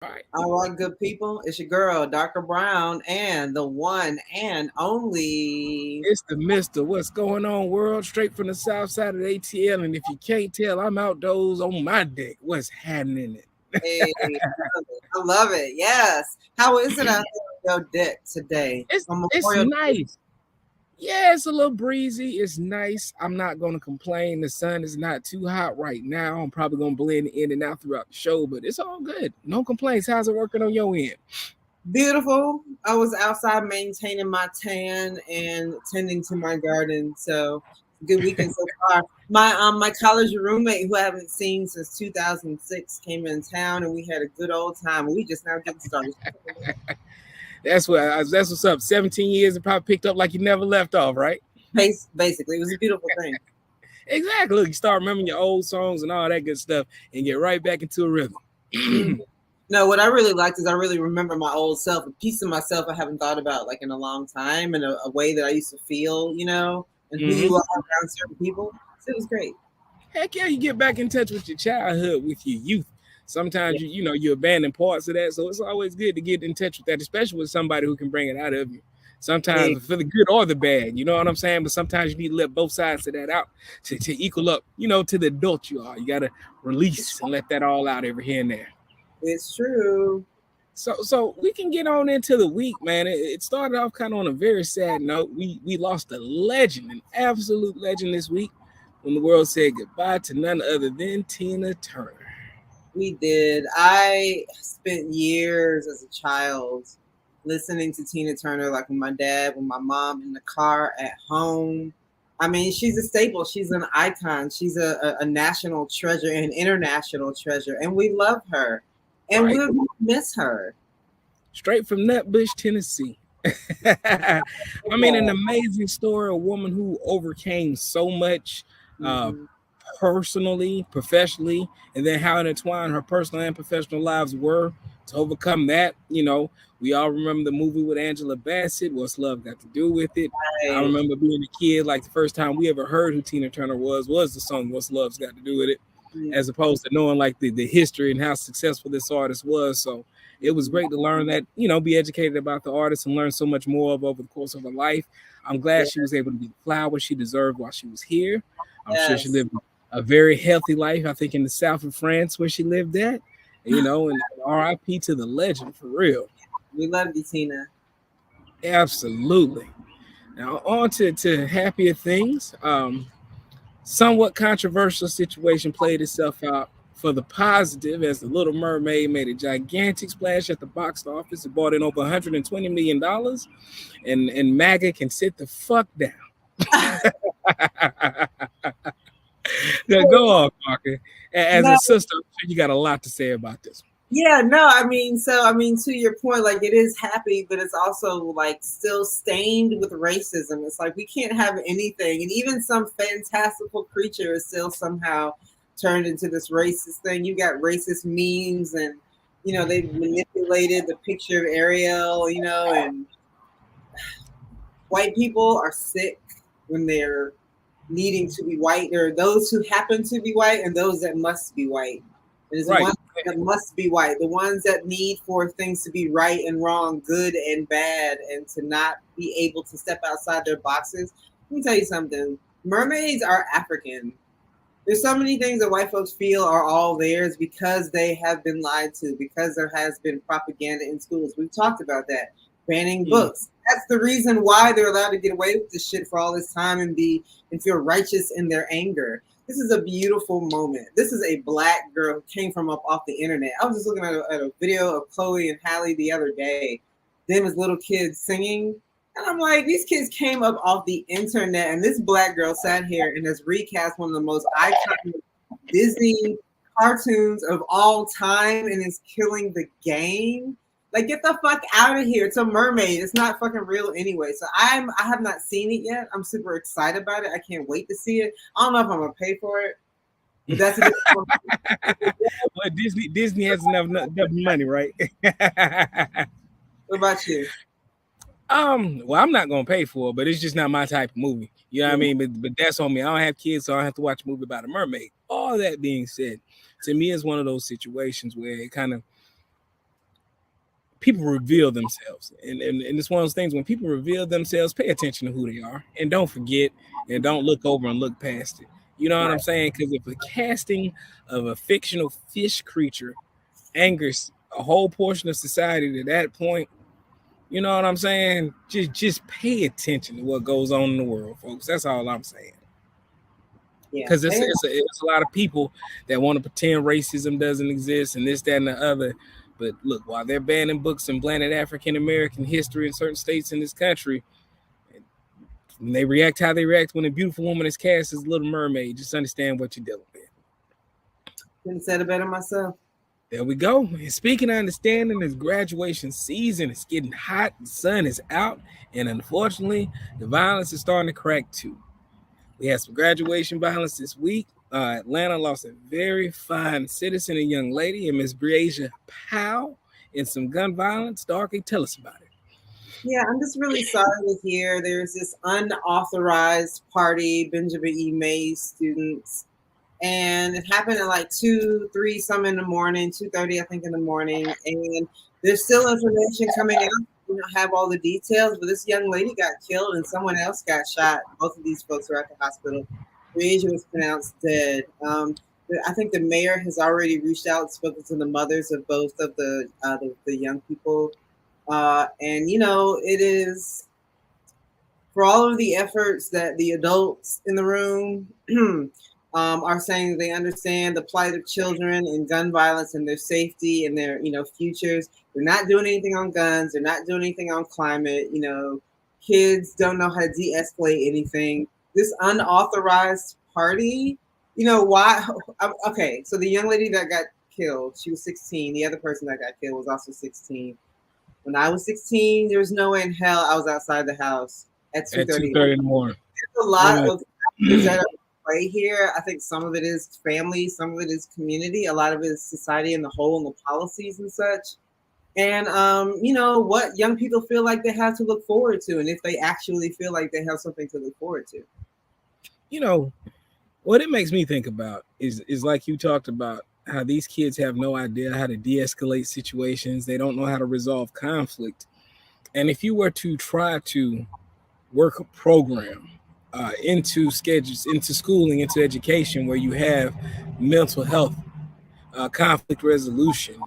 All right. All right, good people. It's your girl, Darker Brown, and the one and only. It's the Mister. What's going on, world? Straight from the south side of the ATL. And if you can't tell, I'm outdoors on my deck. What's happening? Hey, I love it. I love it. Yes. How is it out there on your deck today on It's Memorial Day? nice. Yeah, it's a little breezy. It's nice. I'm not gonna complain. The sun is not too hot right now. I'm probably gonna blend in and out throughout the show, but it's all good. No complaints. How's it working on your end? Beautiful. I was outside maintaining my tan and tending to my garden. So good weekend so far. My college roommate who I haven't seen since 2006 came in town and we had a good old time. We just now getting started. That's what's up. 17 years and probably picked up like you never left off, right? Basically, it was a beautiful thing. Exactly. Look, you start remembering your old songs and all that good stuff and get right back into a rhythm. Mhm. No, what I really liked is I really remember my old self, a piece of myself I haven't thought about like in a long time, and a way that I used to feel, and who you Hmm. are around certain people. So it was great. Heck yeah, you get back in touch with your childhood, with your youth. Yeah, Sometimes you abandon parts of that, so it's always good to get in touch with that, especially with somebody who can bring it out of you. yeah, Sometimes for the good or the bad, you know what I'm saying. But sometimes you need to let both sides of that out to equal up, to the adult you are. You gotta release and let that all out every here and there. it's true. So we can get on into the week, man. It started off kind of on a very sad note. We lost a legend, an absolute legend this week when the world said goodbye to none other than Tina Turner. We did. I spent years as a child listening to Tina Turner, like with my dad, with my mom in the car, at home. I mean, she's a staple. She's an icon. She's a national treasure and international treasure, and we love her, and Right. we'll miss her. Straight from Nutbush, Tennessee. I mean, an amazing story, a woman who overcame so much uh, Mm-hmm. personally, professionally, and then how intertwined her personal and professional lives were to overcome that. We all remember the movie with Angela Bassett, What's Love Got to Do with It. I Right. remember being a kid, like the first time we ever heard who Tina Turner was the song What's Love's Got to Do with It, as opposed to knowing like the history and how successful this artist was. So it was Mm-hmm. great to learn that, be educated about the artist and learn so much more of over the course of her life. I'm glad she was able to get the flowers she deserved while she was here. I'm sure she Yes, lived a very healthy life, I think, in the south of France where she lived at, and RIP to the legend for real. we love you, Tina. Absolutely. Now, on to happier things. Somewhat controversial situation played itself out for the positive as the Little Mermaid made a gigantic splash at the box office. It brought in over $120 million, and MAGA can sit the fuck down. Now, go on, Parker. As No, a sister, I'm sure you got a lot to say about this. yeah, no, I mean, to your point, like it is happy, but it's also like still stained with racism. It's like we can't have anything, and even some fantastical creature is still somehow turned into this racist thing. You got racist memes, and they've manipulated the picture of Ariel, and white people are sick when they're needing to be white. There are those who happen to be white and those that must be white. There's the Right. ones that must be white, the ones that need for things to be right and wrong, good and bad, and to not be able to step outside their boxes. Let me tell you something. Mermaids are African. There's so many things that white folks feel are all theirs because they have been lied to, because there has been propaganda in schools. We've talked about that. Banning Mm. books. That's the reason why they're allowed to get away with this shit for all this time and feel righteous in their anger. This is a beautiful moment. This is a black girl who came from up off the internet. I was just looking at a video of Chloe and Halle the other day, them as little kids singing. And I'm like, these kids came up off the internet, and this black girl sat here and has recast one of the most iconic Disney cartoons of all time and is killing the game. Like, get the fuck out of here. It's a mermaid. It's not fucking real anyway. So I have not seen it yet. I'm super excited about it. I can't wait to see it. I don't know if I'm gonna pay for it, but that's a different. Well, Disney has enough money, right? What about you? Well, I'm not gonna pay for it, but it's just not my type of movie. You know what I Mm, mean? But that's on me. I don't have kids, so I don't have to watch a movie about a mermaid. All that being said, to me, it's one of those situations where it kind of people reveal themselves, and it's one of those things when people reveal themselves, pay attention to who they are, and don't forget, and don't look over and look past it. You know what I'm Right. saying? Because if the casting of a fictional fish creature angers a whole portion of society to that point, you know what I'm saying? Just pay attention to what goes on in the world, folks. That's all I'm saying. Yeah. Because it's a lot of people that want to pretend racism doesn't exist and this, that, and the other. But look, while they're banning books and blending African American history in certain states in this country, and they react how they react when a beautiful woman is cast as Little Mermaid. Just understand what you're dealing with. Couldn't said it better myself. There we go. And speaking of understanding, it's graduation season. It's getting hot. The sun is out. And unfortunately, the violence is starting to crack too. We had some graduation violence this week. Atlanta lost a very fine citizen, a young lady, and Miss Breasia Powell, in some gun violence. Darky, tell us about it. Yeah, I'm just really sorry to hear there's this unauthorized party, Benjamin E. Mays students, and it happened at like 2, 3, some in the morning, 2:30, I think, in the morning, and there's still information coming out. We don't have all the details, but this young lady got killed and someone else got shot. Both of these folks are at the hospital. Breasia was pronounced dead. I think the mayor has already reached out and spoken to the mothers of both of the young people. And, it is for all of the efforts that the adults in the room are saying they understand the plight of children and gun violence and their safety and their, futures. They're not doing anything on guns. They're not doing anything on climate. Kids don't know how to de-escalate anything. This unauthorized party, why? Okay, so the young lady that got killed, she was 16. The other person that got killed was also 16. When I was 16, there was no way in hell I was outside the house at 2:30. 2:30 in the morning. There's a lot of factors that are at play here. I think some of it is family, some of it is community, a lot of it is society in the whole and the policies and such. And what young people feel like they have to look forward to, and if they actually feel like they have something to look forward to. What it makes me think about is like you talked about, how these kids have no idea how to de-escalate situations. They don't know how to resolve conflict. And if you were to try to work a program into schedules, into schooling, into education, where you have mental health, conflict resolution,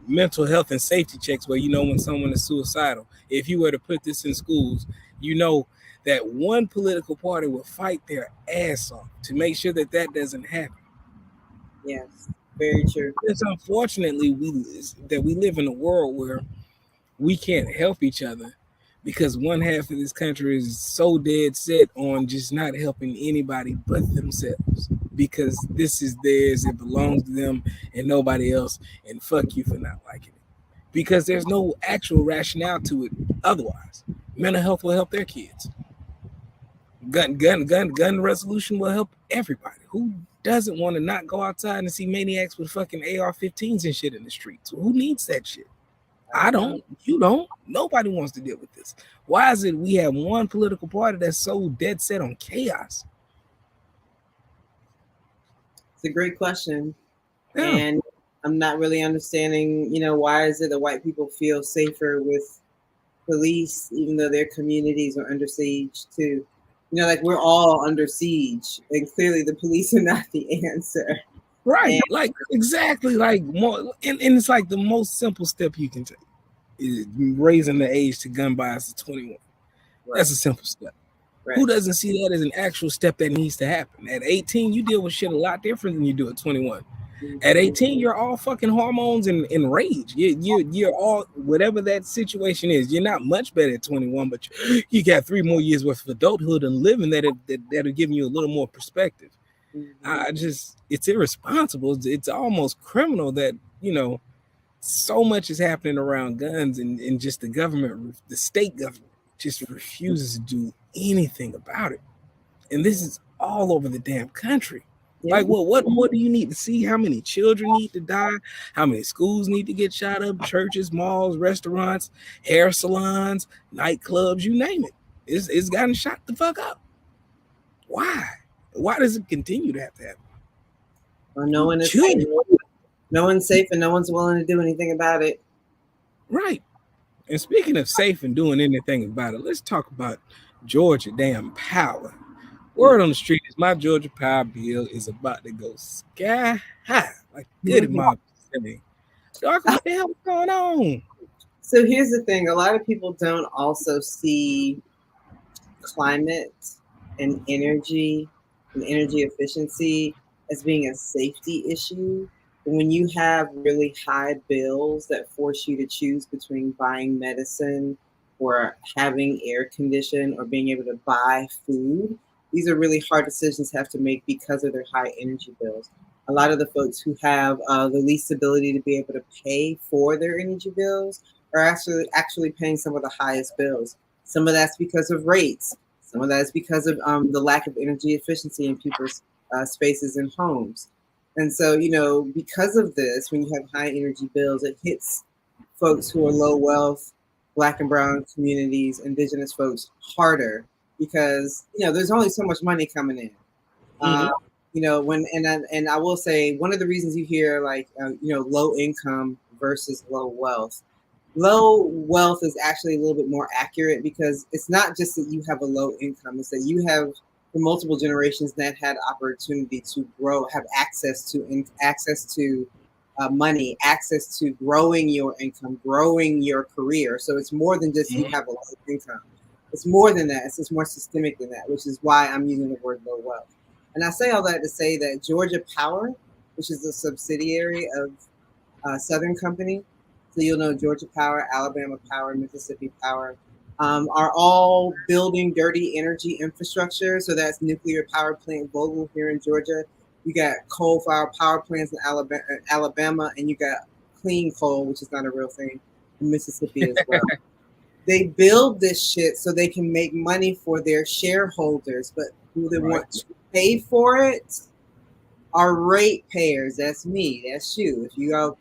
mental health and safety checks, where you know when someone is suicidal, if you were to put this in schools, you know that one political party will fight their ass off to make sure that doesn't happen. Yes, very true. It's unfortunately we live in a world where we can't help each other because one half of this country is so dead set on just not helping anybody but themselves, because this is theirs, it belongs to them and nobody else, and fuck you for not liking it. Because there's no actual rationale to it otherwise. Mental health will help their kids. Gun resolution will help everybody. Who doesn't want to not go outside and see maniacs with fucking AR-15s and shit in the streets? Who needs that shit? I don't. You don't. Nobody wants to deal with this. Why is it we have one political party that's so dead set on chaos? It's a great question. Yeah. And I'm not really understanding, why is it that white people feel safer with police, even though their communities are under siege too? Like we're all under siege, and clearly the police are not the answer. Right. Like exactly. Like more, and it's like the most simple step you can take is raising the age to gun bias to 21. Right. That's a simple step. Right. Who doesn't see that as an actual step that needs to happen? At 18, you deal with shit a lot different than you do at 21. At 18, you're all fucking hormones and rage. You're all whatever that situation is. You're not much better at 21, but you got 3 more years worth of adulthood and living that'll give you a little more perspective. It's irresponsible. It's almost criminal that so much is happening around guns, and just the government, the state government, just refuses to do anything about it. And this is all over the damn country. Yeah. Like, what more do you need to see? How many children need to die? How many schools need to get shot up? Churches, malls, restaurants, hair salons, nightclubs, you name it. It's gotten shot the fuck up. Why? Why does it continue to have to happen? Well, no one is safe. No one's safe, and no one's willing to do anything about it. Right. And speaking of safe and doing anything about it, let's talk about Georgia damn power. Word on the street is my Georgia power bill is about to go sky high, like Goody Mhm. Mob saying. Dark, what the hell is going on? So here's the thing: a lot of people don't also see climate and energy efficiency as being a safety issue. When you have really high bills that force you to choose between buying medicine or having air condition or being able to buy food, these are really hard decisions to have to make because of their high energy bills. A lot of the folks who have the least ability to be able to pay for their energy bills are actually paying some of the highest bills. Some of that's because of rates. Some of that is because of the lack of energy efficiency in people's spaces and homes. And so, because of this, when you have high energy bills, it hits folks who are low wealth, black and brown communities, indigenous folks harder because, there's only so much money coming in. Uh, Mm-hmm. and I will say one of the reasons you hear like low income versus low wealth. Low wealth is actually a little bit more accurate because it's not just that you have a low income; it's that you have for multiple generations that had opportunity to grow, have access to money, access to growing your income, growing your career. So it's more than just you have a low income. It's more than that. It's just more systemic than that, which is why I'm using the word low wealth. And I say all that to say that Georgia Power, which is a subsidiary of Southern Company, so you'll know Georgia Power, Alabama Power, Mississippi Power, are all building dirty energy infrastructure. So that's nuclear power plant Vogtle here in Georgia. You got coal-fired power plants in Alabama, and you got clean coal, which is not a real thing, in Mississippi as well. They build this shit so they can make money for their shareholders, but who they Right. want to pay for it are ratepayers. That's me. That's you. If you go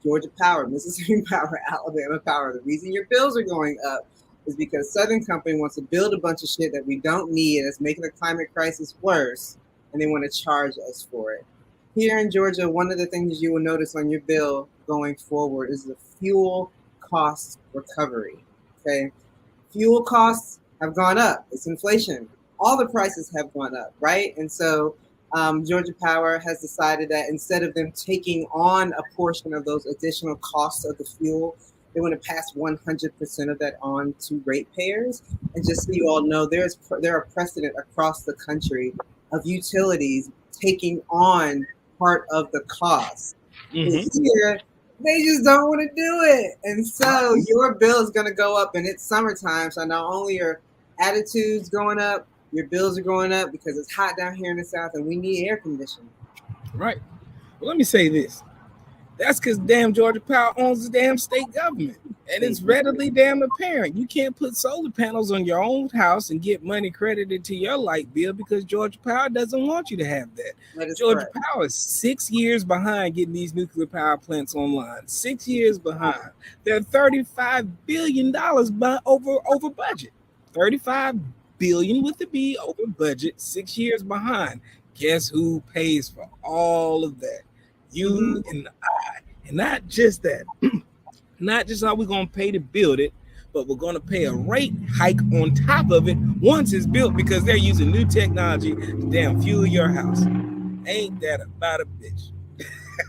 Georgia Power, Mississippi Power, Alabama Power, the reason your bills are going up is because Southern Company wants to build a bunch of shit that we don't need and it's making the climate crisis worse, and they want to charge us for it. Here in Georgia, one of the things you will notice on your bill going forward is the fuel cost recovery. Okay. Fuel costs have gone up. It's inflation. All the prices have gone up, right? And so Georgia Power has decided that instead of them taking on a portion of those additional costs of the fuel, they want to pass 100% of that on to ratepayers. And just so you all know, there are precedent across the country of utilities taking on part of the cost. But Mm-hmm. here, they just don't want to do it. And so your bill is going to go up, and it's summertime. So not only are attitudes going up, your bills are going up because it's hot down here in the South and we need air conditioning. Right. Well, let me say this. That's because damn Georgia Power owns the damn state government. And They it's readily damn apparent. You can't put solar panels on your own house and get money credited to your light bill because Georgia Power doesn't want you to have that. That is Georgia correct. Power is 6 years behind getting these nuclear power plants online. 6 years behind. They're $35 billion over budget. 35 billion with the B over budget, 6 years behind. Guess who pays for all of that? Mm-hmm. You and and not just that, not just how we're going to pay to build it, but we're going to pay a rate hike on top of it once it's built because they're using new technology to damn fuel your house. Ain't that about a bitch?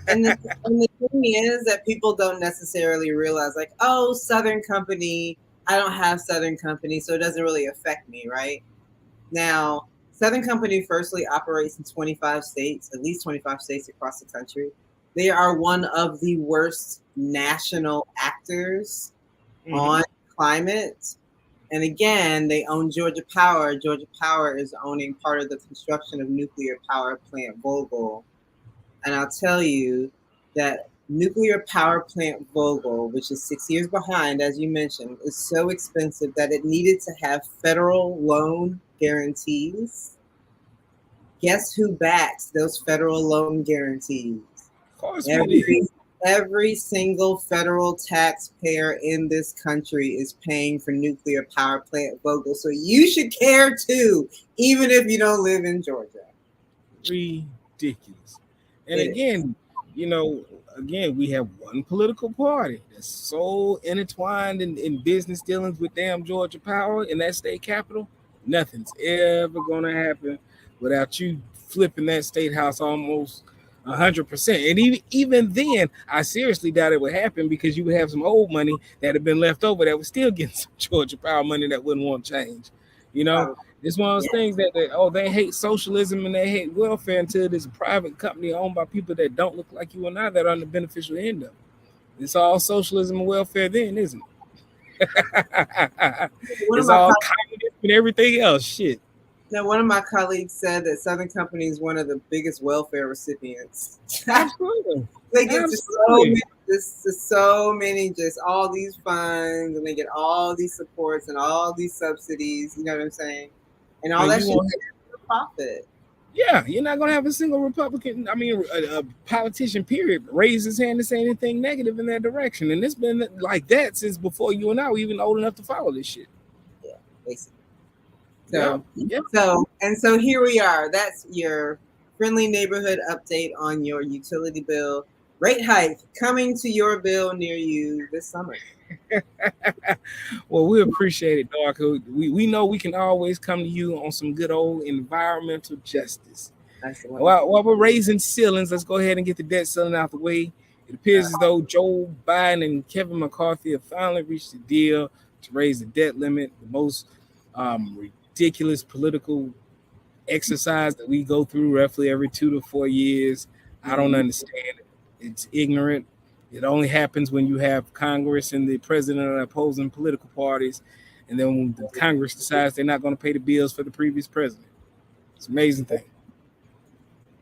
And the thing is that people don't necessarily realize, like, oh, Southern Company, I don't have Southern Company, so it doesn't really affect me, right? Now, Southern Company firstly operates in 25 states, at least 25 states across the country. They are one of the worst national actors Mm-hmm. on climate. And again, they own Georgia Power. Georgia Power is owning part of the construction of nuclear power plant Vogtle. And I'll tell you that nuclear power plant Vogtle, which is 6 years behind, as you mentioned, is so expensive that it needed to have federal loan guarantees. Guess who backs those federal loan guarantees? Of course we did. Every single federal taxpayer in this country is paying for nuclear power plant Vogtle. So you should care too, even if you don't live in Georgia. Ridiculous. And It is. again, you know, again, we have one political party that's so intertwined in business dealings with damn Georgia Power in that state capital. Nothing's ever gonna happen without you flipping that state house almost 100%. And even then, I seriously doubt it would happen because you would have some old money that had been left over that was still getting some Georgia Power money that wouldn't want to change. You know, it's one of those things that they hate socialism and they hate welfare until it is a private company owned by people that don't look like you and I that are on the beneficial end of it. It's all socialism and welfare then, isn't it? It's all communism and everything else. Shit. Now, one of my colleagues said that Southern Company is one of the biggest welfare recipients. Absolutely. They get so many, just all these funds, and they get all these supports and all these subsidies. You know what I'm saying? And all that shit is profit. Yeah, you're not gonna have a single Republican, a politician, period, raise his hand to say anything negative in that direction. And it's been like that since before you and I were even old enough to follow this shit. Yeah, basically. So here we are. That's your friendly neighborhood update on your utility bill rate hike coming to your bill near you this summer. Well, we appreciate it, Dark. We know we can always come to you on some good old environmental justice. While we're raising ceilings, let's go ahead and get the debt ceiling out the way. It appears as though Joe Biden and Kevin McCarthy have finally reached a deal to raise the debt limit, the most ridiculous political exercise that we go through roughly every 2 to 4 years. I don't understand it. It's ignorant. It only happens when you have Congress and the president are opposing political parties, and then when the Congress decides they're not going to pay the bills for the previous president. It's an amazing thing.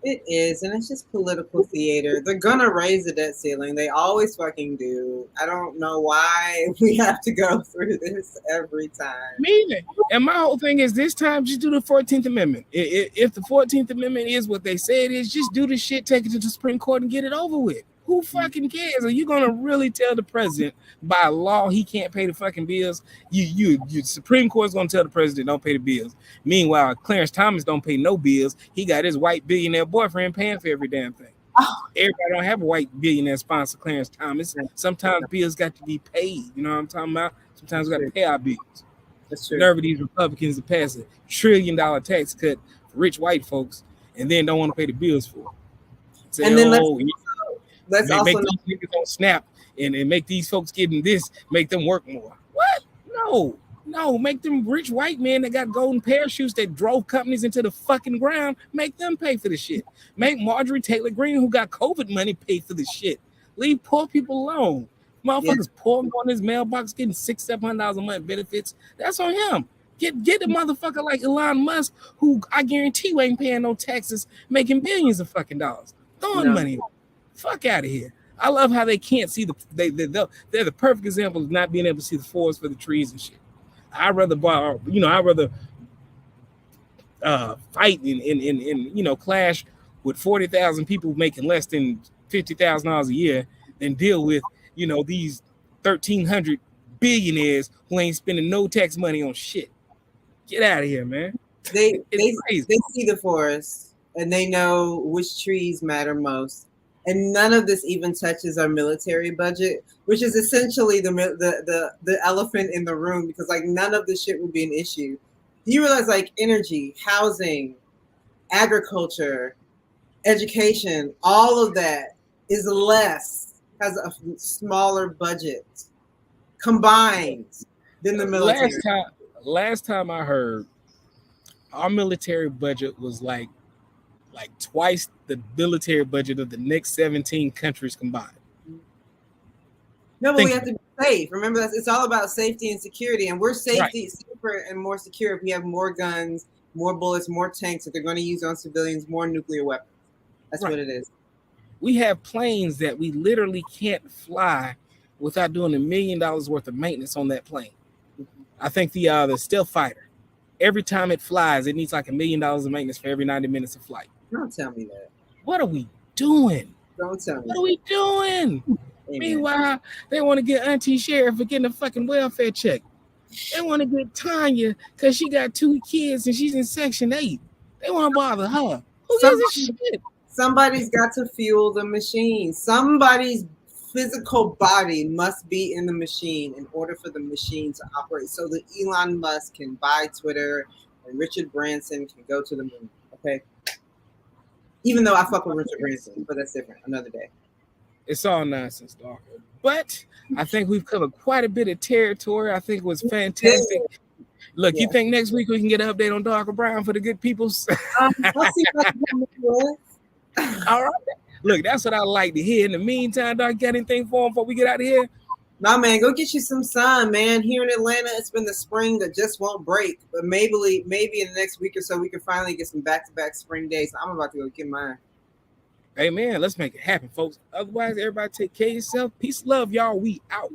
It is, and it's just political theater. They're gonna raise the debt ceiling. They always fucking do. I don't know why we have to go through this every time. Me neither. And my whole thing is this time, just do the 14th Amendment. If the 14th Amendment is what they say it is, just do the shit, take it to the Supreme Court and get it over with. Who fucking cares? Are you gonna really tell the president by law he can't pay the fucking bills? You Supreme Court's gonna tell the president don't pay the bills. Meanwhile, Clarence Thomas don't pay no bills. He got his white billionaire boyfriend paying for every damn thing. Everybody don't have a white billionaire sponsor, Clarence Thomas. Sometimes bills got to be paid. You know what I'm talking about? Sometimes we got to pay our bills. That's true. Nerve of these Republicans to pass $1 trillion tax cut for rich white folks and then don't want to pay the bills for it. Say, and then let's also make these niggas on Snap and make these folks getting this, make them work more. What? No, make them rich white men that got golden parachutes that drove companies into the fucking ground, make them pay for the shit. Make Marjorie Taylor Greene, who got COVID money, pay for the shit. Leave poor people alone. Motherfuckers poor on his mailbox getting $600-700 a month benefits. That's on him. Get a motherfucker like Elon Musk, who I guarantee you ain't paying no taxes, making billions of fucking dollars, throwing money. Fuck out of here. I love how they can't see they're the perfect example of not being able to see the forest for the trees and shit. I'd rather fight and clash with 40,000 people making less than $50,000 a year than deal with these 1,300 billionaires who ain't spending no tax money on shit. Get out of here, man. They see the forest and they know which trees matter most. And none of this even touches our military budget, which is essentially the elephant in the room, because like none of this shit would be an issue. Do you realize like energy, housing, agriculture, education, all of that has a smaller budget combined than the military. Last time I heard, our military budget was like twice the military budget of the next 17 countries combined. No, but we have to be safe. Remember, it's all about safety and security, and we're safer and more secure if we have more guns, more bullets, more tanks that they're going to use on civilians, more nuclear weapons. That's what it is. We have planes that we literally can't fly without doing $1 million worth of maintenance on that plane. I think the stealth fighter, every time it flies, it needs like $1 million of maintenance for every 90 minutes of flight. Don't tell me that. What are we doing? Don't tell me. What are we doing? Amen. Meanwhile, they want to get Auntie Sheriff for getting a fucking welfare check. They want to get Tanya because she got 2 kids and she's in Section 8. They want to bother her. Who gives a shit? Somebody's got to fuel the machine. Somebody's physical body must be in the machine in order for the machine to operate so that Elon Musk can buy Twitter and Richard Branson can go to the moon. Okay. Even though I fuck with Richard Branson, but that's different. Another day. It's all nonsense, dog. But I think we've covered quite a bit of territory. I think it was fantastic. Look, Yeah. you think next week we can get an update on Darker Brown for the good peoples? I'll see if I can come with. All right. Look, that's what I like to hear. In the meantime, dog, got anything for him before we get out of here? Nah, man, go get you some sun, man. Here in Atlanta, it's been the spring that just won't break. But maybe in the next week or so, we can finally get some back-to-back spring days. I'm about to go get mine. Hey, man, let's make it happen, folks. Otherwise, everybody take care of yourself. Peace, love, y'all. We out.